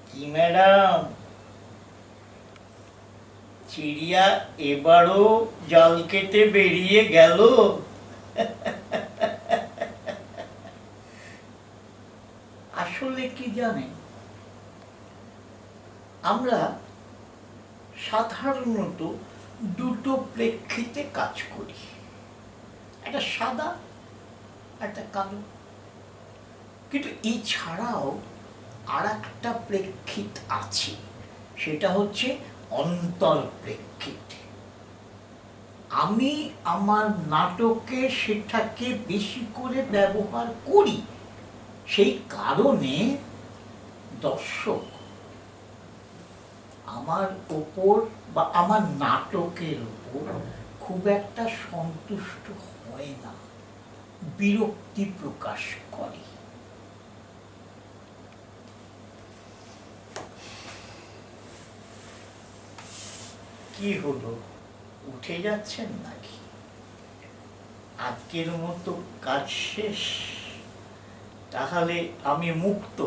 কি ম্যাডাম, চিড়িয়া এবারও জাল কেটে বেরিয়ে গেল? আসলে কি জানেন, আমরা সাধারণত দুটো প্রেক্ষিতে কাজ করি, একটা সাদা একটা কালো। কিন্তু এছাড়াও আর একটা প্রেক্ষিত আছে, সেটা হচ্ছে অন্তর্প্রেক্ষিত। আমি আমার নাটকে সেটাকে বেশি করে ব্যবহার করি, সেই কারণে দর্শক আমার ওপর বা আমার নাটকের উপর খুব একটা সন্তুষ্ট হয় না, বিরক্তি প্রকাশ করে। কি হলো, উঠে যাচ্ছেন নাকি? আজকের মতো কাজ শেষ? তাহলে আমি মুক্ত,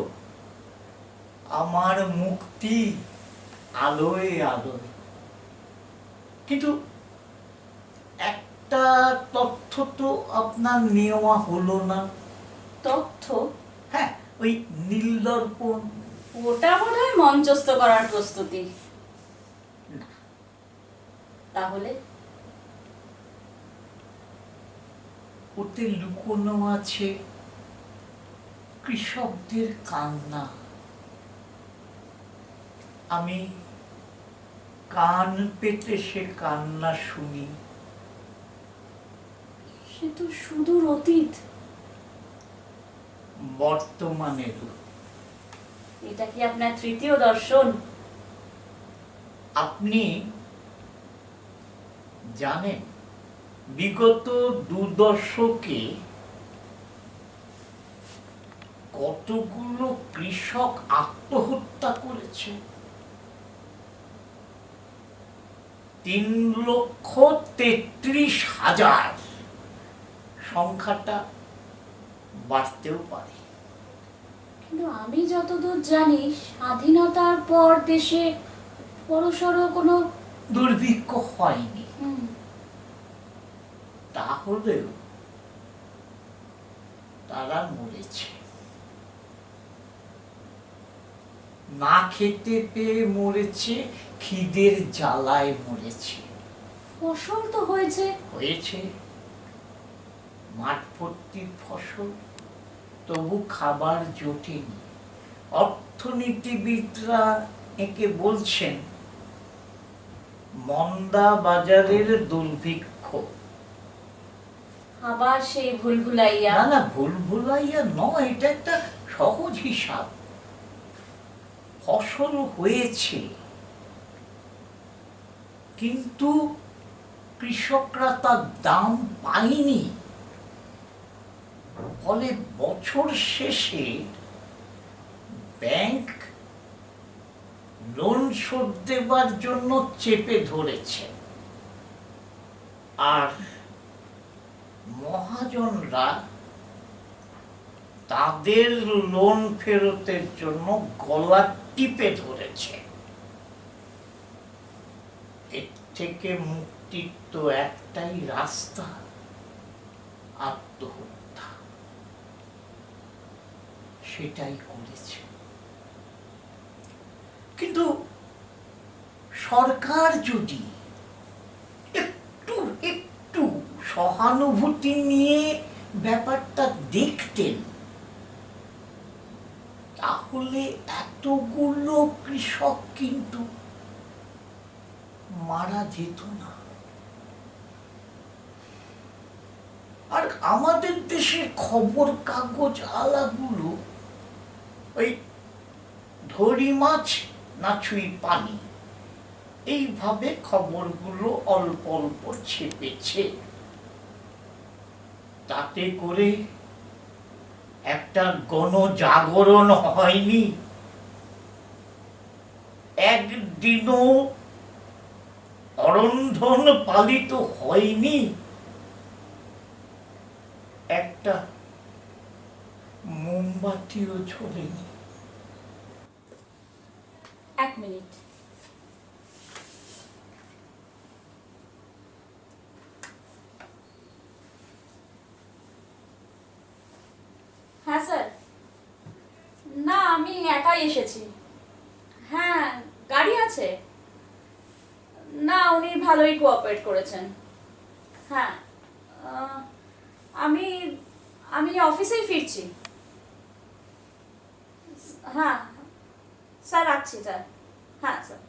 আমার মুক্তি আলোয় আলোয়। কিন্তু একটা তথ্য তো আপনার নেওয়া হলো না। তথ্য? হ্যাঁ, ওই নীলদর্পণ। ওটা বোধহয় মঞ্চস্থ করার প্রস্তুতি। না, তাহলে ওতে লুকোনো আছে কৃষকদের কান্না। আমি কান পেতে সে কান্না শুনি। সে তো সুদূর অতীত। বর্তমানেরও। এটা কি আপনার তৃতীয় দর্শন? আপনি জানেন বিগত 2 দশকে কতগুলো কৃষক আত্মহত্যা করেছে? 3,33,000। সংখ্যাটা বাড়তেও পারে। কিন্তু আমি যতদূর জানি, স্বাধীনতার পর দেশে বড়সড় কোনো দুর্ভিক্ষ হয়নি। তাহলেও তারা মরেছে। না খেতে পেয়ে মরেছে, খিদের জ্বালায় মরেছে। ফসল তো হয়েছে। হয়েছে, মাঠ ভর্তি ফসল, তবু খাবার জোটেনি। অর্থনীতিবিদরা একে বলছেন মন্দা বাজারের দুর্ভিক্ষ। আবার সেই ভুলভুলাইয়া। না না, ভুলভুলাইয়া নয়, এটা একটা সহজ হিসাব। ফসল হয়েছে কিন্তু কৃষকরা তার দাম পায়নি, ফলে বছর শেষে ব্যাংক লোন শোধ দেবার জন্য চেপে ধরেছে, আর মহাজনরা তাদের লোন ফেরতের জন্য গলা টিপে ধরেছে। এর থেকে মুক্তির তো একটাই রাস্তা, আত্মহত্যা। সেটাই করেছে। কিন্তু সরকার যদি একটু একটু সহানুভূতি নিয়ে ব্যাপারটা দেখতেন, তাহলে এতগুলো কৃষক কিন্তু মারা যেত না। আর আমাদের দেশের খবর কাগজ আলাগুলো ওই ধরি মাছ না ছুঁই পানি, এইভাবে খবরগুলো অল্প অল্প ছেপেছে। তাতে করে একটা গণজাগরণ হয়নি, একদিনও অরন্ধন পালিত হয়নি, একটা মোমবাতিও জ্বলেনি। 1 মিনিট। হ্যাঁ স্যার, না আমি একাই এসেছি। হ্যাঁ গাড়ি আছে। না উনি ভালোই কোঅপারেট করেছেন। হ্যাঁ আমি আমি অফিসেই ফিরছি। হ্যাঁ স্যার রাখছি স্যার। হ্যাঁ স্যার।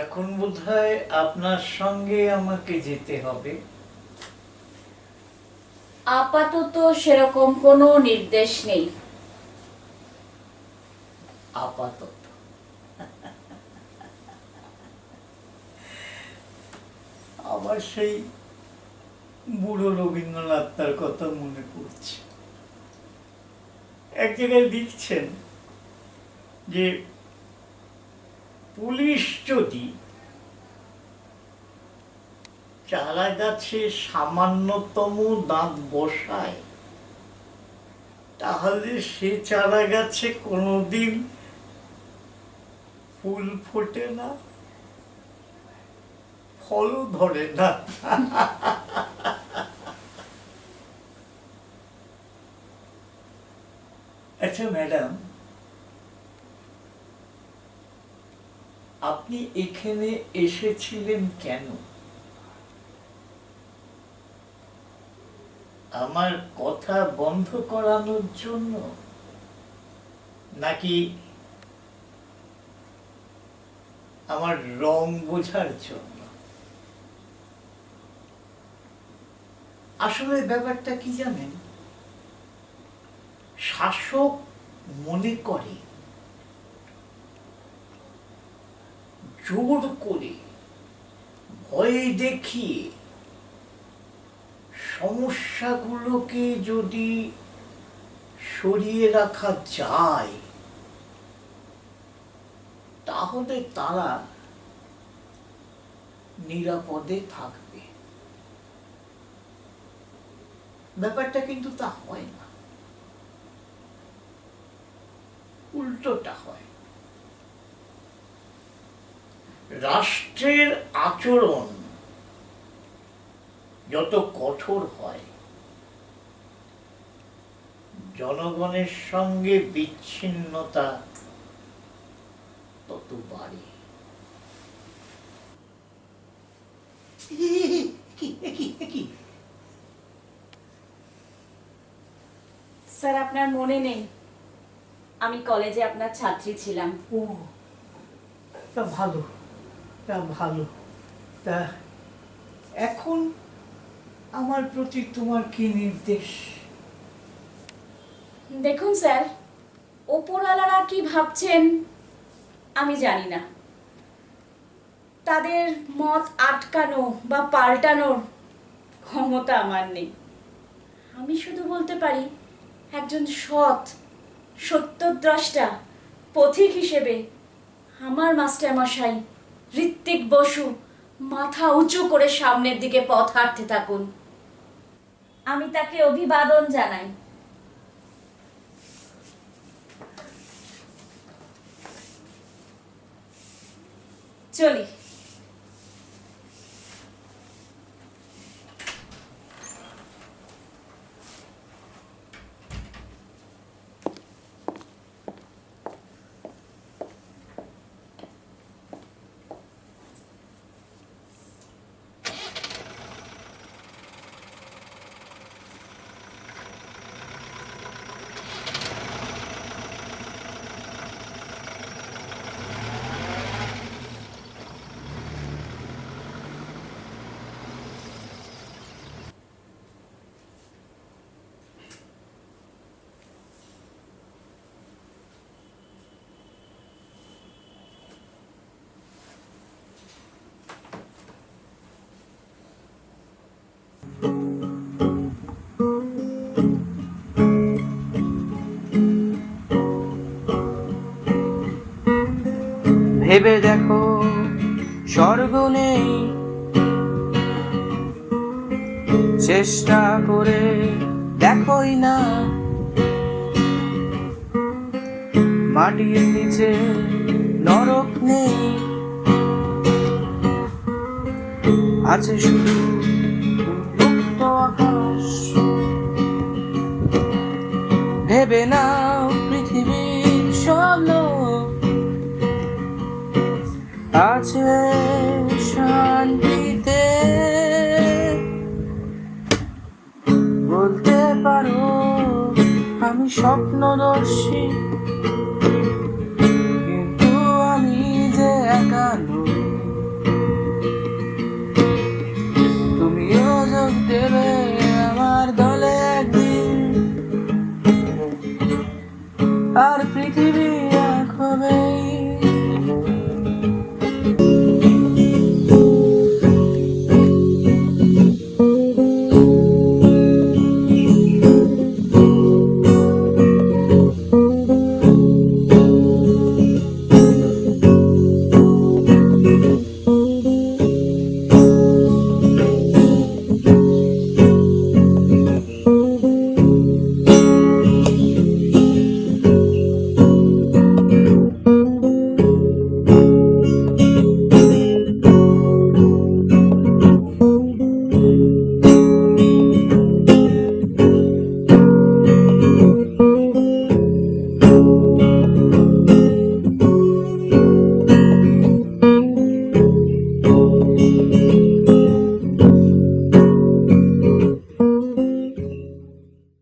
এখন বোধহয় আপনার সঙ্গে আমাকে যেতে হবে। আপাতত সেরকম কোনো নির্দেশ নেই। আপাতত আবার সেই বুড়ো রবীন্দ্রনাথ তার কথা মনে পড়ছে। এক জায়গায় লিখছেন যে পুলিশ যদি চারা গাছে সামান্যতম দাঁত বসায়, তাহলে সে চারা গাছে কোনোদিন ফুল ফোটে না, ফলও ধরে না। আচ্ছা ম্যাডাম, আপনি এখানে এসেছিলেন কেন? আমার কথা বন্ধ করানোর জন্য, নাকি আমার রং বোঝার জন্য? আসলে ব্যাপারটা কি জানেন, শাসক মনে করে জোর করে, ভয় দেখিয়ে সমস্যাগুলোকে যদি সরিয়ে রাখা যায়, তাহলে তারা নিরাপদে থাকবে। ব্যাপারটা কিন্তু তা হয় না, উল্টোটা হয়। রাষ্ট্রের আচরণ যত কঠোর হয়, জনগণের সঙ্গে বিচ্ছিন্নতা তত বাড়ে। স্যার আপনার মনে নেই, আমি কলেজে আপনার ছাত্রী ছিলাম। ও, তা ভালো, তা ভালো। তা এখন আমার প্রতি তোমার কি নির্দেশ? দেখুন স্যার, ওপরওয়ালারা কি ভাবছেন আমি জানি না। তাদের মত আটকানো বা পাল্টানোর ক্ষমতা আমার নেই। আমি শুধু বলতে পারি, একজন সৎ সত্যদ্রষ্টা পথিক হিসেবে আমার মাস্টারমশাই ঋত্বিক বসু মাথা উঁচু করে সামনের দিকে পথ হাঁটতে থাকুন। আমি তাকে অভিবাদন জানাই। চলি। ভেবে দেখো স্বর্গ নেই, চেষ্টা করে দেখোই না, মাটির নিচে নরক নেই, আছে শুধু মুক্ত আকাশ। ভেবে নাও পৃথিবীর সব লোক আছে শান্তিতে, বলতে পারো আমি স্বপ্নদর্শী।